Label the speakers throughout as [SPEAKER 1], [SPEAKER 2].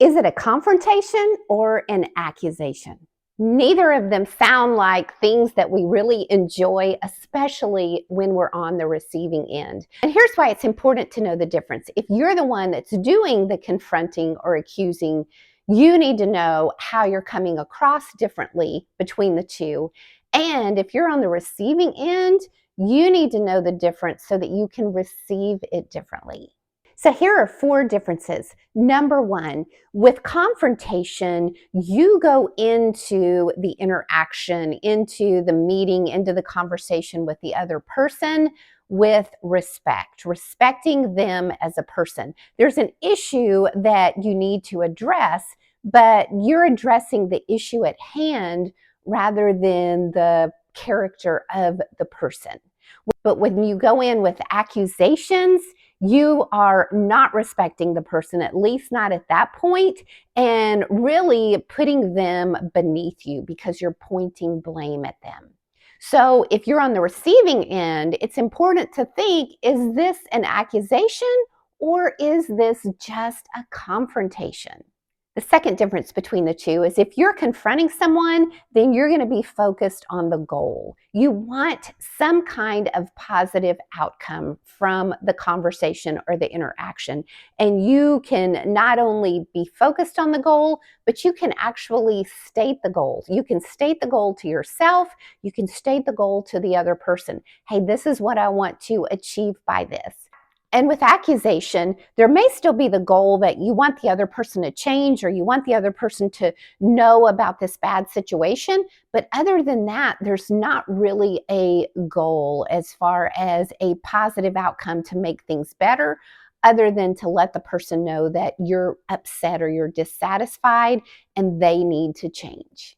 [SPEAKER 1] Is it a confrontation or an accusation? Neither of them sound like things that we really enjoy, especially when we're on the receiving end. And here's why it's important to know the difference. If you're the one that's doing the confronting or accusing, you need to know how you're coming across differently between the two. And if you're on the receiving end, you need to know the difference so that you can receive it differently. So here are 4 differences. Number 1, with confrontation, you go into the interaction, into the meeting, into the conversation with the other person with respect, respecting them as a person. There's an issue that you need to address, but you're addressing the issue at hand rather than the character of the person. But when you go in with accusations, you are not respecting the person, at least not at that point, and really putting them beneath you because you're pointing blame at them. So if you're on the receiving end, it's important to think, is this an accusation or is this just a confrontation? The second difference between the two is if you're confronting someone, then you're going to be focused on the goal. You want some kind of positive outcome from the conversation or the interaction. And you can not only be focused on the goal, but you can actually state the goal. You can state the goal to yourself. You can state the goal to the other person. Hey, this is what I want to achieve by this. And with accusation, there may still be the goal that you want the other person to change or you want the other person to know about this bad situation. But other than that, there's not really a goal as far as a positive outcome to make things better, other than to let the person know that you're upset or you're dissatisfied and they need to change.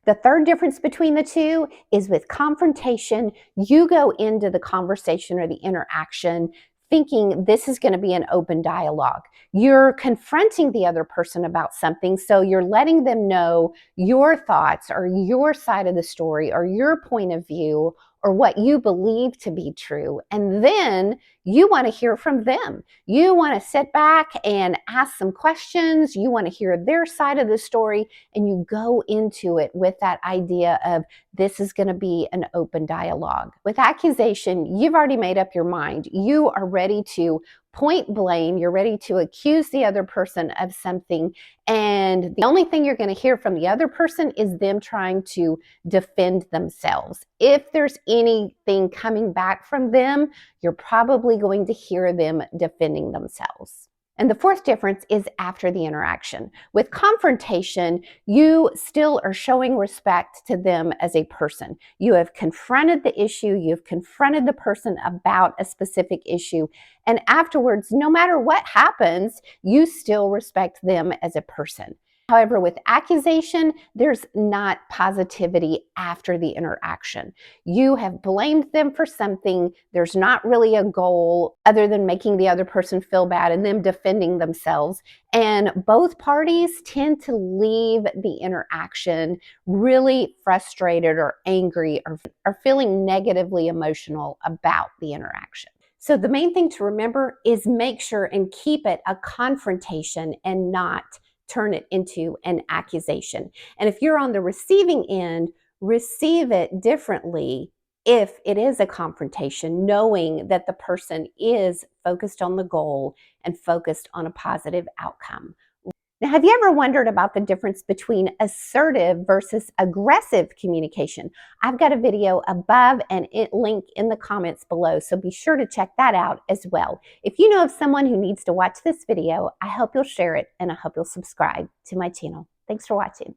[SPEAKER 1] The third difference between the two is with confrontation, you go into the conversation or the interaction thinking this is going to be an open dialogue. You're confronting the other person about something, so you're letting them know your thoughts or your side of the story or your point of view or what you believe to be true. And then you want to hear from them. You want to sit back and ask some questions. You want to hear their side of the story, and you go into it with that idea of this is going to be an open dialogue. With accusation, you've already made up your mind. You are ready to point blame. You're ready to accuse the other person of something. And the only thing you're going to hear from the other person is them trying to defend themselves. If there's anything coming back from them, you're probably going to hear them defending themselves. And the fourth difference is after the interaction. With confrontation, you still are showing respect to them as a person. You have confronted the issue, you've confronted the person about a specific issue, and afterwards, no matter what happens, you still respect them as a person. However, with accusation, there's not positivity after the interaction. You have blamed them for something. There's not really a goal other than making the other person feel bad and them defending themselves. And both parties tend to leave the interaction really frustrated or angry or feeling negatively emotional about the interaction. So the main thing to remember is make sure and keep it a confrontation and not turn it into an accusation. And if you're on the receiving end, receive it differently if it is a confrontation, knowing that the person is focused on the goal and focused on a positive outcome. Now, have you ever wondered about the difference between assertive versus aggressive communication? I've got a video above and link in the comments below, so be sure to check that out as well. If you know of someone who needs to watch this video, I hope you'll share it and I hope you'll subscribe to my channel. Thanks for watching.